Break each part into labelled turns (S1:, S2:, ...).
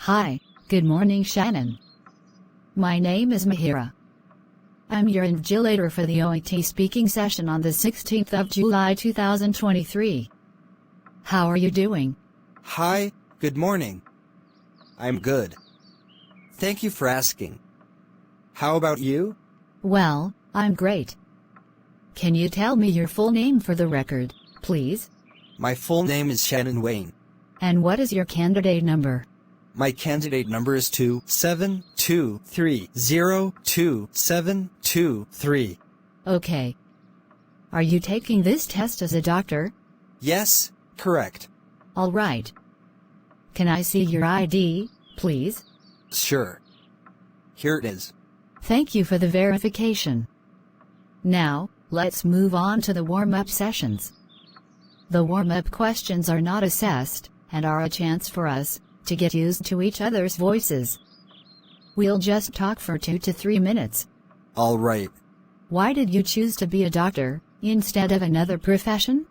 S1: Hi, good morning Shannon. My name is Mihira. I'm your invigilator for the OET-speaking session on the 16th of July 2023. How are you doing?
S2: Hi, good morning. I'm good. Thank you for asking. How about you?
S1: Well, I'm great. Can you tell me your full name for the record, please?
S2: My full name is Shannon Wayne.
S1: And what is your candidate number?
S2: My candidate number is 272302723.
S1: Okay. Are you taking this test as a doctor?
S2: Yes, correct.
S1: All right. Can I see your ID, please?
S2: Sure. Here it is.
S1: Thank you for the verification. Now, let's move on to the warm-up sessions. The warm-up questions are not assessed, and are a chance for us to get used to each other's voices. We'll just talk for 2 to 3 minutes.
S2: All right.
S1: Why did you choose to be a doctor, instead of another profession?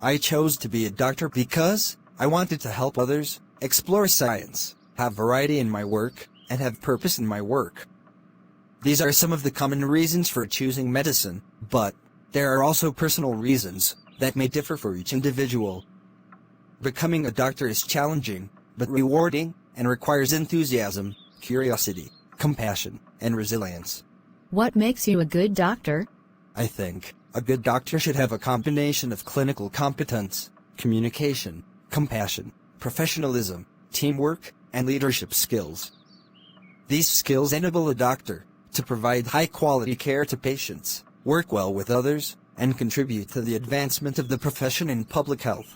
S2: I chose to be a doctor because I wanted to help others, explore science, have variety in my work, and have purpose in my work. These are some of the common reasons for choosing medicine, but there are also personal reasons that may differ for each individual. Becoming a doctor is challenging, but rewarding, and requires enthusiasm, curiosity, compassion, and resilience.
S1: What makes you a good doctor?
S2: I think a good doctor should have a combination of clinical competence, communication, compassion, professionalism, teamwork, and leadership skills. These skills enable a doctor to provide high-quality care to patients, work well with others, and contribute to the advancement of the profession in public health.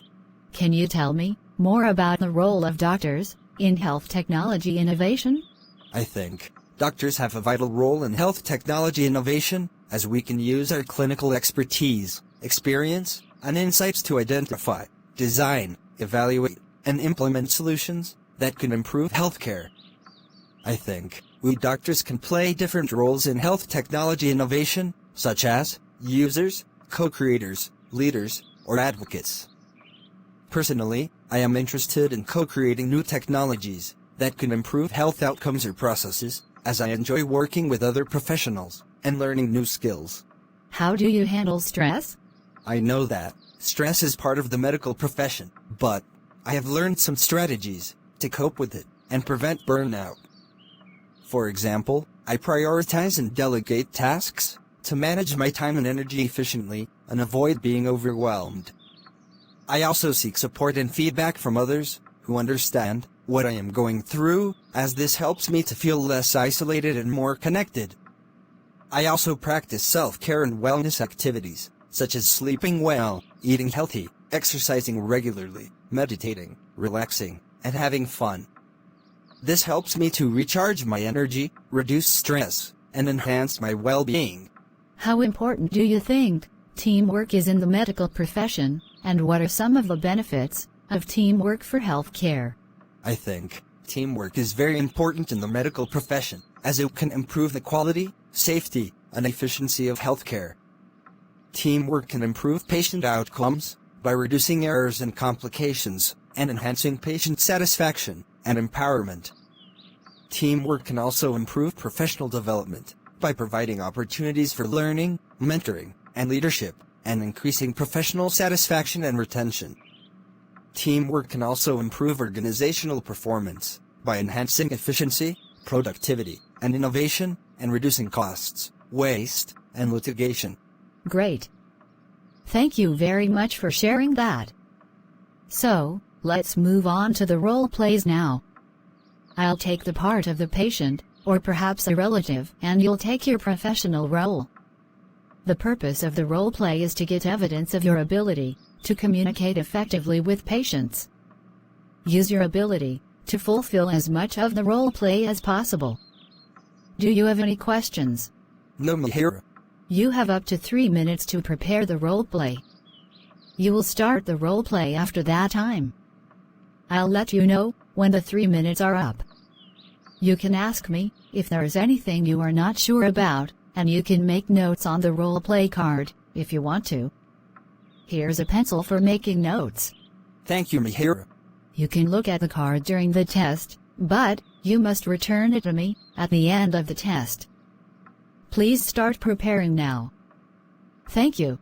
S1: Can you tell me more about the role of doctors in health technology innovation?
S2: I think doctors have a vital role in health technology innovation, as we can use our clinical expertise, experience, and insights to identify, design, evaluate, and implement solutions that can improve healthcare. I think we doctors can play different roles in health technology innovation, such as users, co-creators, leaders, or advocates. Personally, I am interested in co-creating new technologies that can improve health outcomes or processes, as I enjoy working with other professionals and learning new skills.
S1: How do you handle stress?
S2: I know that stress is part of the medical profession, but I have learned some strategies to cope with it and prevent burnout. For example, I prioritize and delegate tasks to manage my time and energy efficiently and avoid being overwhelmed. I also seek support and feedback from others who understand what I am going through, as this helps me to feel less isolated and more connected. I also practice self-care and wellness activities, such as sleeping well, eating healthy, exercising regularly, meditating, relaxing, and having fun. This helps me to recharge my energy, reduce stress, and enhance my well-being.
S1: How important do you think teamwork is in the medical profession, and what are some of the benefits of teamwork for healthcare?
S2: I think teamwork is very important in the medical profession, as it can improve the quality, safety, and efficiency of healthcare. Teamwork can improve patient outcomes by reducing errors and complications, and enhancing patient satisfaction and empowerment. Teamwork can also improve professional development by providing opportunities for learning, mentoring, and leadership, and increasing professional satisfaction and retention. Teamwork can also improve organizational performance by enhancing efficiency, productivity, and innovation, and reducing costs, waste, and litigation.
S1: Great. Thank you very much for sharing that. So, let's move on to the role plays now. I'll take the part of the patient, or perhaps a relative, and you'll take your professional role. The purpose of the role play is to get evidence of your ability to communicate effectively with patients. Use your ability to fulfill as much of the role play as possible. Do you have any questions?
S2: No, Mihira.
S1: You have up to 3 minutes to prepare the role play. You will start the role play after that time. I'll let you know when the 3 minutes are up. You can ask me if there is anything you are not sure about, and you can make notes on the role play card if you want to. Here's a pencil for making notes.
S2: Thank you, Mihira.
S1: You can look at the card during the test, But, you must return it to me at the end of the test. Please start preparing now. Thank you.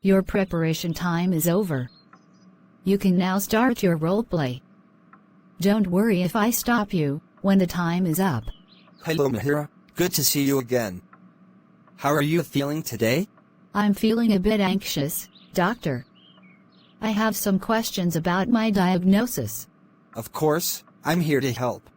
S1: Your preparation time is over. You can now start your role play. Don't worry if I stop you when the time is up.
S2: Hello Mihira, good to see you again. How are you feeling today?
S1: I'm feeling a bit anxious, doctor. I have some questions about my diagnosis.
S2: Of course, I'm here to help.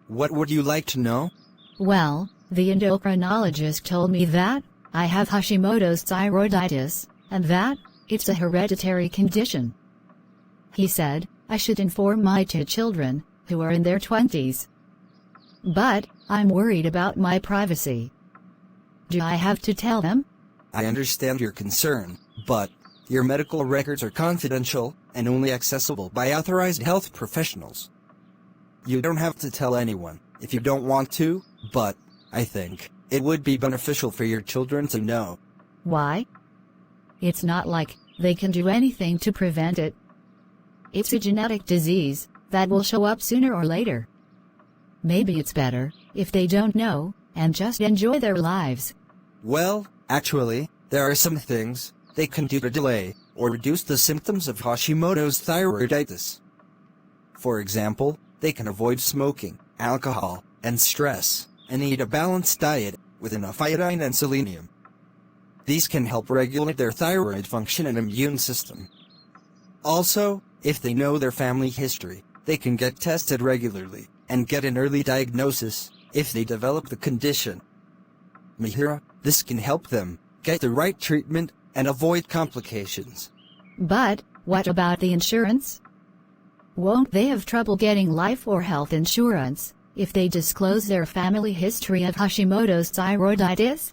S2: What would you like to know?
S1: Well, the endocrinologist told me that I have Hashimoto'S Thyroiditis, and that it's a hereditary condition. He said I should inform my 2 children, who are in their 20s. But I'm worried about my privacy. Do I have to tell them?
S2: I understand your concern, but your medical records are confidential and only accessible by authorized health professionals. You don't have to tell anyone if you don't want to, but I think it would be beneficial for your children to know.
S1: Why? It's not like they can do anything to prevent it. It's a genetic disease that will show up sooner or later. Maybe it's better if they don't know and just enjoy their lives.
S2: Well, actually, there are some things they can do to delay or reduce the symptoms of Hashimoto's thyroiditis. For example, they can avoid smoking, alcohol, and stress, and eat a balanced diet with enough iodine and selenium. These can help regulate their thyroid function and immune system. Also, if they know their family history, they can get tested regularly and get an early diagnosis if they develop the condition. Mihira, this can help them get the right treatment and avoid complications.
S1: But what about the insurance? Won't they have trouble getting life or health insurance if they disclose their family history of Hashimoto's thyroiditis?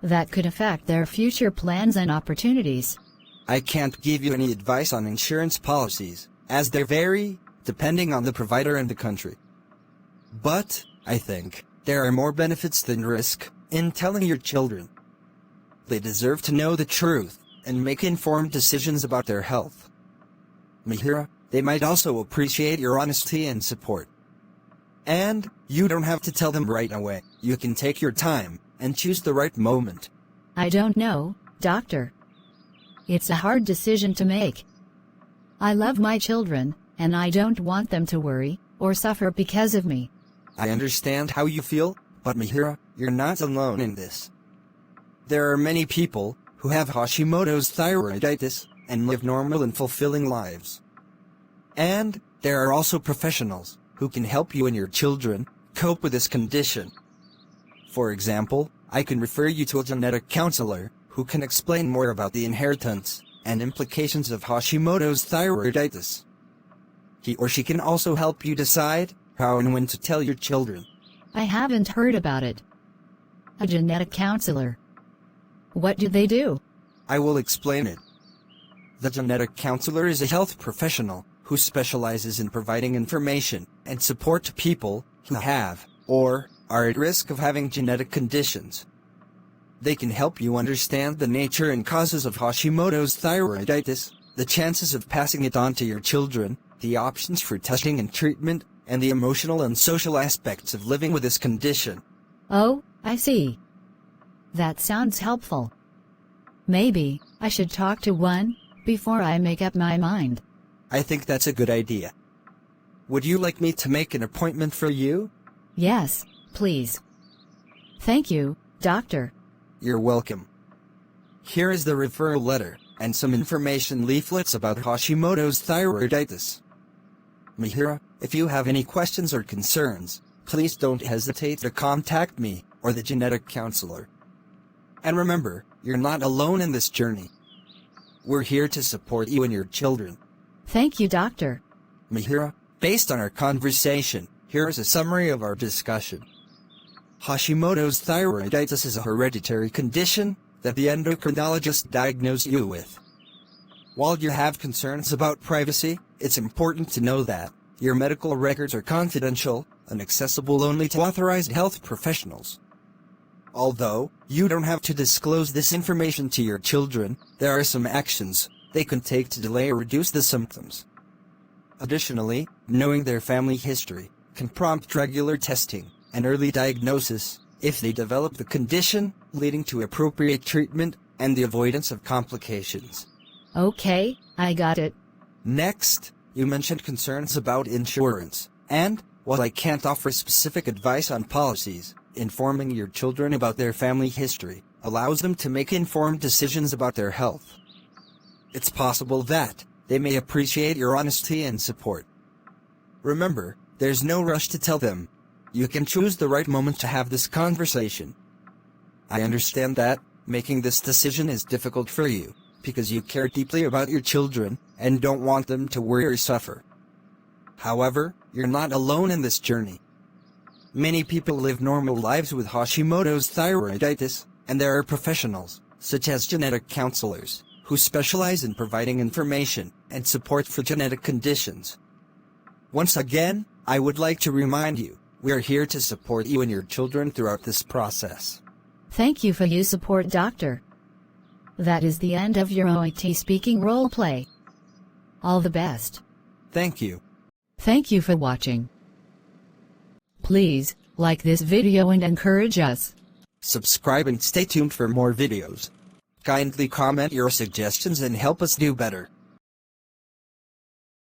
S1: That could affect their future plans and opportunities.
S2: I can't give you any advice on insurance policies, as they vary, depending on the provider and the country. But, I think, there are more benefits than risk in telling your children. They deserve to know the truth and make informed decisions about their health. Mihira, they might also appreciate your honesty and support. And, you don't have to tell them right away. You can take your time and choose the right moment.
S1: I don't know, doctor. It's a hard decision to make. I love my children, and I don't want them to worry or suffer because of me.
S2: I understand how you feel, but Mihira, you're not alone in this. There are many people who have Hashimoto's thyroiditis and live normal and fulfilling lives. And there are also professionals who can help you and your children cope with this condition. For example, I can refer you to a genetic counselor who can explain more about the inheritance and implications of Hashimoto's thyroiditis. He or she can also help you decide how and when to tell your children.
S1: I haven't heard about it. A genetic counselor. What do they do?
S2: I will explain it. The genetic counselor is a health professional who specializes in providing information and support to people who have or are at risk of having genetic conditions. They can help you understand the nature and causes of Hashimoto's thyroiditis, the chances of passing it on to your children, the options for testing and treatment, and the emotional and social aspects of living with this condition.
S1: Oh, I see. That sounds helpful. Maybe I should talk to one before I make up my mind.
S2: I think that's a good idea. Would you like me to make an appointment for you?
S1: Yes, please. Thank you, doctor.
S2: You're welcome. Here is the referral letter and some information leaflets about Hashimoto's thyroiditis. Mihira, if you have any questions or concerns, please don't hesitate to contact me or the genetic counselor. And remember, you're not alone in this journey. We're here to support you and your children.
S1: Thank you, doctor.
S2: Mihira, based on our conversation, here is a summary of our discussion. Hashimoto's thyroiditis is a hereditary condition that the endocrinologist diagnosed you with. While you have concerns about privacy, it's important to know that your medical records are confidential and accessible only to authorized health professionals. Although you don't have to disclose this information to your children, there are some actions they can take to delay or reduce the symptoms. Additionally, knowing their family history can prompt regular testing and early diagnosis if they develop the condition, leading to appropriate treatment and the avoidance of complications.
S1: Okay, I got it.
S2: Next, you mentioned concerns about insurance, and, while I can't offer specific advice on policies, informing your children about their family history allows them to make informed decisions about their health. It's possible that they may appreciate your honesty and support. Remember, there's no rush to tell them. You can choose the right moment to have this conversation. I understand that making this decision is difficult for you, because you care deeply about your children and don't want them to worry or suffer. However, you're not alone in this journey. Many people live normal lives with Hashimoto's thyroiditis, and there are professionals, such as genetic counselors, who specialize in providing information and support for genetic conditions. Once again, I would like to remind you, we are here to support you and your children throughout this process.
S1: Thank you for your support, doctor. That is the end of your OET-speaking roleplay. All the best.
S2: Thank you.
S1: Thank you for watching. Please, like this video and encourage us.
S2: Subscribe and stay tuned for more videos. Kindly comment your suggestions and help us do better.